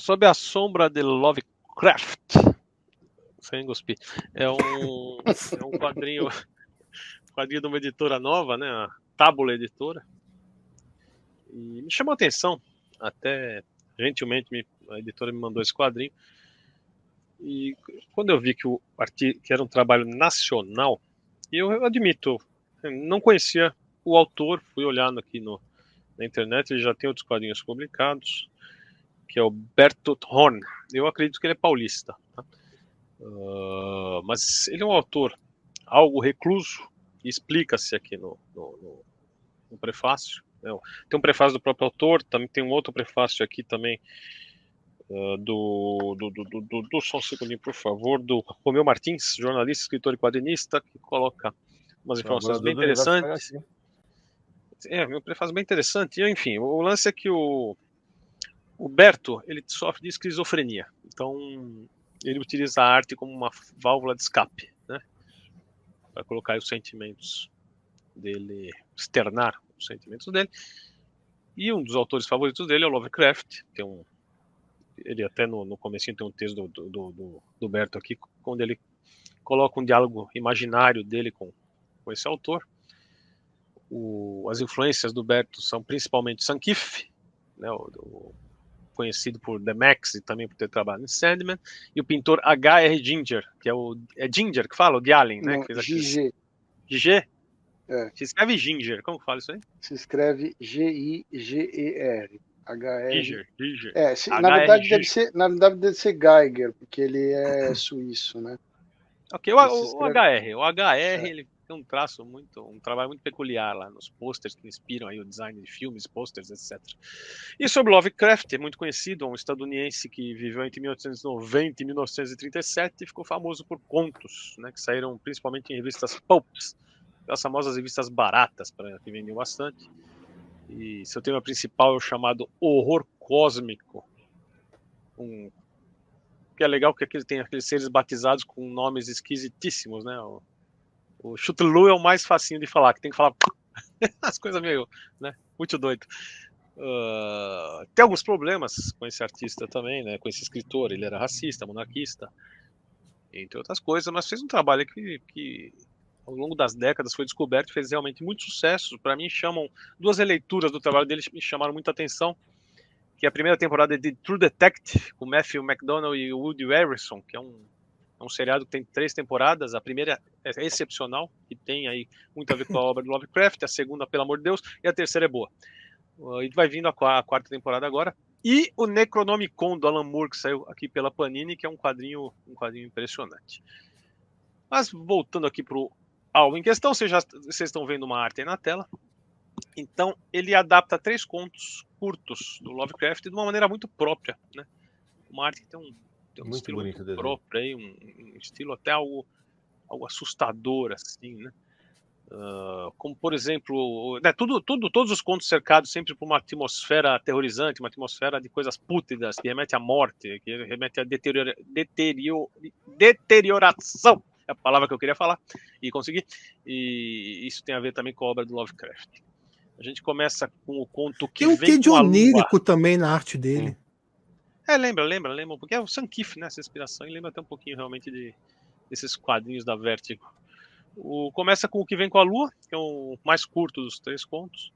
Sob a sombra de Lovecraft. Sem cuspir. É um quadrinho de uma editora nova, né? A Tábula Editora. E me chamou a atenção. Até gentilmente a editora me mandou esse quadrinho. E quando eu vi que era um trabalho nacional, eu admito, não conhecia o autor, fui olhando aqui na internet, ele já tem outros quadrinhos publicados, que é o Bertolt Horn. Eu acredito que ele é paulista, tá? Mas ele é um autor algo recluso, e explica-se aqui no prefácio. Tem um prefácio do próprio autor, também tem um outro prefácio aqui também, só um segundinho, por favor, do Romeu Martins, jornalista, escritor e quadrinista, que coloca umas informações bem interessantes. Meu prefácio bem interessante. E, enfim, o lance é que o Berto, ele sofre de esquizofrenia. Então, ele utiliza a arte como uma válvula de escape, né? Para colocar os sentimentos dele, externar os sentimentos dele. E um dos autores favoritos dele é o Lovecraft. Ele até no comecinho tem um texto do Berto aqui, onde ele coloca um diálogo imaginário dele com esse autor. As influências do Berto são principalmente Sankif, né, conhecido por The Max e também por ter trabalhado em Sandman, e o pintor H.R. Ginger, que é Ginger que fala, o de Alien, né? Não, Que fez Gigi. Gigi? É. Se escreve Ginger, como que fala isso aí? Se escreve Giger. HR. Giger. Na verdade deve ser Geiger, porque ele é suíço, né? Ok, o HR. O HR, ele tem um trabalho muito peculiar lá nos posters que inspiram aí o design de filmes, posters, etc. E sobre Lovecraft, é muito conhecido, um estadunidense que viveu entre 1890 e 1937 e ficou famoso por contos, né, que saíram principalmente em revistas pulps, as famosas revistas baratas, que vendiam bastante. E seu tema principal é o chamado horror cósmico, que é legal porque tem aqueles seres batizados com nomes esquisitíssimos, né? O Cthulhu é o mais facinho de falar, que tem que falar as coisas meio, né? Muito doido. Tem alguns problemas com esse artista também, né? Com esse escritor, ele era racista, monarquista, entre outras coisas, mas fez um trabalho que ao longo das décadas foi descoberto e fez realmente muito sucesso. Para mim, duas releituras do trabalho dele me chamaram muita atenção, que é a primeira temporada de True Detective, com Matthew McConaughey e Woody Harrelson, que é um seriado que tem 3 temporadas. A primeira é excepcional, que tem aí muito a ver com a obra do Lovecraft, a segunda, pelo amor de Deus, e a terceira é boa. E vai vindo a quarta temporada agora. E o Necronomicon do Alan Moore, que saiu aqui pela Panini, que é um quadrinho impressionante. Mas voltando aqui para o alvo em questão, vocês estão vendo uma arte aí na tela. Então, ele adapta 3 contos curtos do Lovecraft de uma maneira muito própria, né? Uma arte que tem um estilo muito próprio, aí, um estilo até algo assustador, assim, né? Como, por exemplo, né, todos os contos cercados sempre por uma atmosfera aterrorizante, uma atmosfera de coisas pútridas, que remete à morte, que remete à deterioração, é a palavra que eu queria falar, e consegui. E isso tem a ver também com a obra do Lovecraft. A gente começa com o conto que tem vem de com a lua. onírico também na arte dele. Lembra, porque é o Sankif, né, essa inspiração, e lembra até um pouquinho realmente desses quadrinhos da Vertigo. Começa com o que vem com a lua, que é o mais curto dos 3 contos,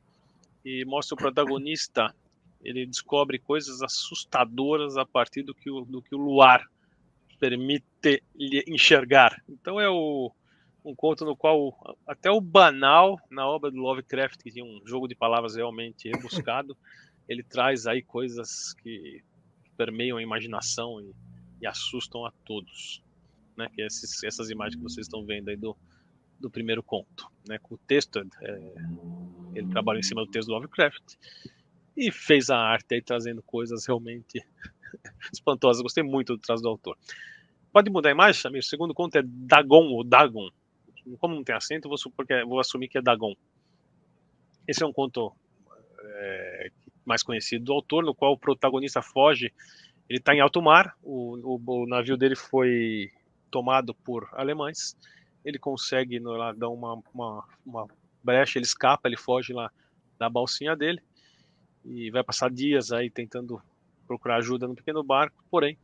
e mostra o protagonista, ele descobre coisas assustadoras a partir do que o luar permite lhe enxergar. Então é um conto no qual até o banal na obra do Lovecraft, que tinha um jogo de palavras realmente rebuscado, ele traz aí coisas que permeiam a imaginação e assustam a todos, né? Que essas imagens que vocês estão vendo aí do primeiro conto, né? Com o texto, ele trabalhou em cima do texto do Lovecraft e fez a arte aí trazendo coisas realmente espantosas. Gostei muito do traço do autor. Pode mudar a imagem, Samir? O segundo conto é Dagon ou Dagon. Como não tem acento, vou assumir que é Dagon. Esse é um conto mais conhecido do autor, no qual o protagonista foge. Ele está em alto mar, o navio dele foi tomado por alemães. Ele consegue lá dar uma brecha, ele escapa, ele foge lá da balsinha dele e vai passar dias aí tentando procurar ajuda no pequeno barco, porém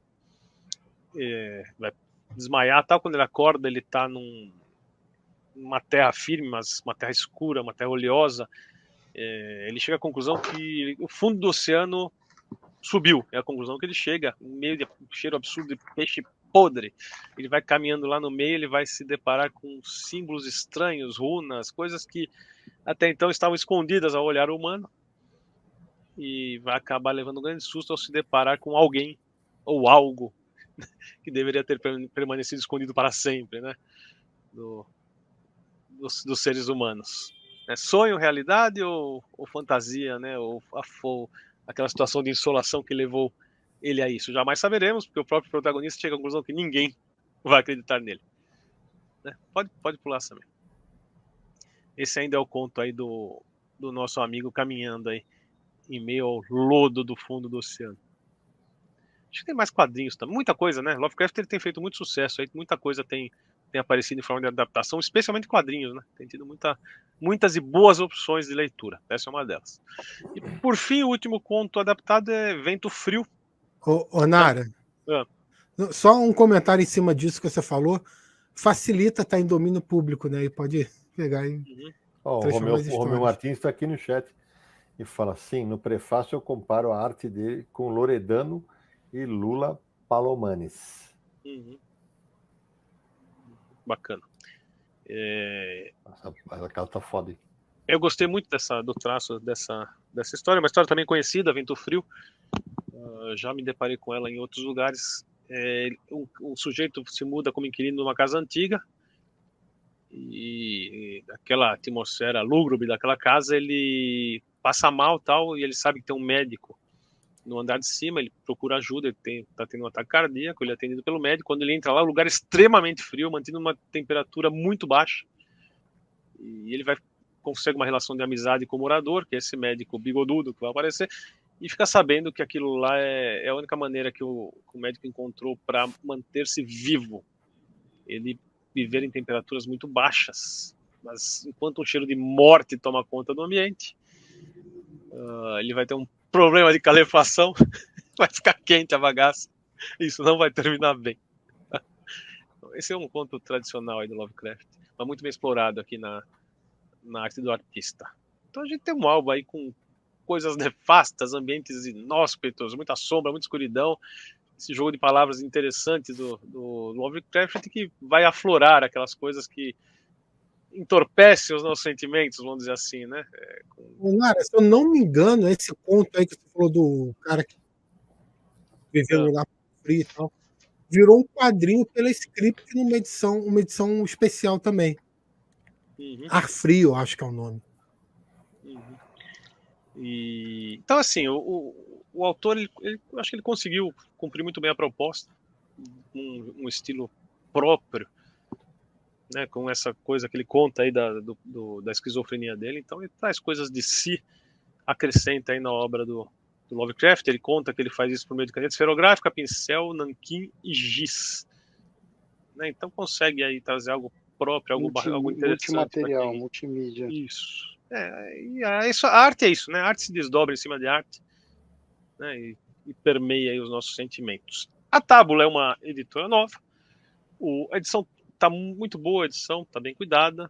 vai desmaiar, tal. Quando ele acorda, ele está numa terra firme, mas uma terra escura, uma terra oleosa. Ele chega à conclusão que o fundo do oceano subiu. É a conclusão que ele chega, no meio de um cheiro absurdo de peixe podre. Ele vai caminhando lá no meio, ele vai se deparar com símbolos estranhos, runas, coisas que até então estavam escondidas ao olhar humano, e vai acabar levando um grande susto ao se deparar com alguém ou algo que deveria ter permanecido escondido para sempre, né? Dos seres humanos. É sonho, realidade ou fantasia, né? Ou aquela situação de insolação que levou ele a isso? Jamais saberemos, porque o próprio protagonista chega à conclusão que ninguém vai acreditar nele. Né? Pode pular, Samir. Esse ainda é o conto aí do nosso amigo caminhando aí em meio ao lodo do fundo do oceano. Acho que tem mais quadrinhos também, muita coisa, né? Lovecraft ele tem feito muito sucesso aí, muita coisa tem aparecido em forma de adaptação, especialmente quadrinhos, né? Tem tido muitas e boas opções de leitura. Essa é uma delas. E por fim, o último conto adaptado é Vento Frio. Ô Nara, só um comentário em cima disso que você falou. Facilita estar em domínio público, né? E pode pegar e o Romeu Martins está aqui no chat e fala assim: no prefácio eu comparo a arte dele com Loredano e Lula Palomanes. Bacana. Aquela tá foda. Eu gostei muito do traço dessa história, uma história também conhecida, Vento Frio. Já me deparei com ela em outros lugares. Um sujeito se muda como inquilino numa casa antiga, e aquela atmosfera lúgubre daquela casa, ele passa mal, tal, e ele sabe que tem um médico no andar de cima. Ele procura ajuda, ele está tendo um ataque cardíaco, ele é atendido pelo médico. Quando ele entra lá, o lugar é extremamente frio, mantendo uma temperatura muito baixa, e ele consegue uma relação de amizade com o morador, que é esse médico bigodudo que vai aparecer, e fica sabendo que aquilo lá é a única maneira que o médico encontrou para manter-se vivo. Ele viver em temperaturas muito baixas, mas enquanto um cheiro de morte toma conta do ambiente, ele vai ter um problema de calefação, vai ficar quente a bagaça, isso não vai terminar bem. Esse é um conto tradicional aí do Lovecraft, mas muito bem explorado aqui na arte do artista. Então a gente tem um álbum aí com coisas nefastas, ambientes inóspitos, muita sombra, muita escuridão, esse jogo de palavras interessantes do Lovecraft, que vai aflorar aquelas coisas que entorpecem os nossos sentimentos, vamos dizer assim, né? Nara, se eu não me engano, esse conto aí que você falou do cara que viveu no lugar frio e tal, virou um quadrinho pela Script numa edição especial também. Ar Frio, acho que é o nome. Então, assim, o autor, acho que ele conseguiu cumprir muito bem a proposta, um estilo próprio, né, com essa coisa que ele conta aí da esquizofrenia dele. Então ele traz coisas de si, acrescenta aí na obra do Lovecraft. Ele conta que ele faz isso por meio de caneta esferográfica, pincel, nanquim e giz, né? Então consegue aí trazer algo próprio, algo interessante. Multimaterial, multimídia. Isso. A arte é isso, né? A arte se desdobra em cima de arte, né? E permeia aí os nossos sentimentos. A Tábula é uma editora nova. A edição tá muito boa, a edição tá bem cuidada,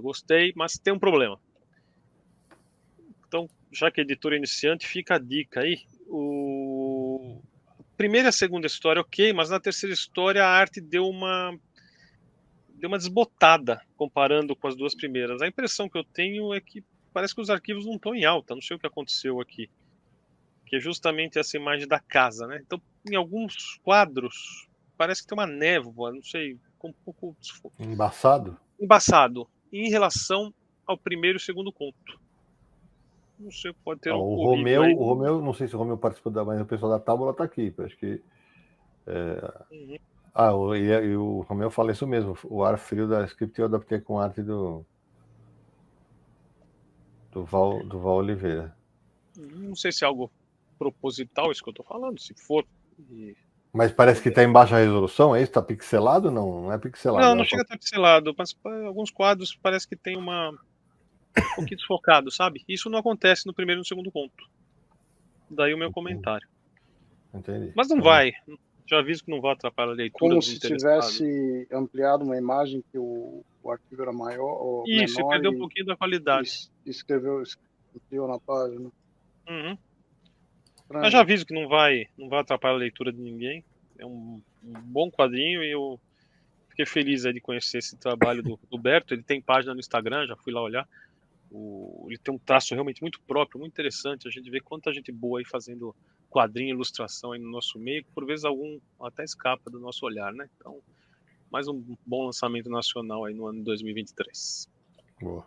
gostei, mas tem um problema. Então, já que a editora é iniciante, fica a dica aí. A primeira e a segunda história, ok, mas na terceira história a arte deu uma desbotada comparando com as duas primeiras. A impressão que eu tenho é que parece que os arquivos não estão em alta, não sei o que aconteceu aqui, que é justamente essa imagem da casa, né? Então, em alguns quadros parece que tem uma névoa, não sei, um pouco embaçado em relação ao primeiro e segundo conto. Não sei, pode ter ocorrido aí. O Romeu, não sei se o Romeu participou mas o pessoal da Tábula está aqui, acho que e o Romeu fala isso mesmo. O Ar Frio da Script eu adaptei com arte do Val Oliveira. Não sei se é algo proposital isso que eu estou falando, se for. Mas parece que está em baixa resolução, é isso? Está pixelado? Não é pixelado. Não chega a estar pixelado, mas alguns quadros parece que tem um pouquinho desfocado, sabe? Isso não acontece no primeiro e no segundo conto. Daí o meu comentário. Entendi. Mas não vai. Já aviso que não vai atrapalhar a leitura. Como se tivesse ampliado uma imagem que o arquivo era maior ou menor. Isso, perdeu um pouquinho da qualidade. Escreveu na página. Uhum. Mas já aviso que não vai atrapalhar a leitura de ninguém. É um bom quadrinho e eu fiquei feliz aí de conhecer esse trabalho do Berto. Ele tem página no Instagram, já fui lá olhar. Ele tem um traço realmente muito próprio, muito interessante. A gente vê quanta gente boa aí fazendo quadrinho, ilustração aí no nosso meio, que por vezes algum até escapa do nosso olhar, né? Então, mais um bom lançamento nacional aí no ano de 2023. Boa.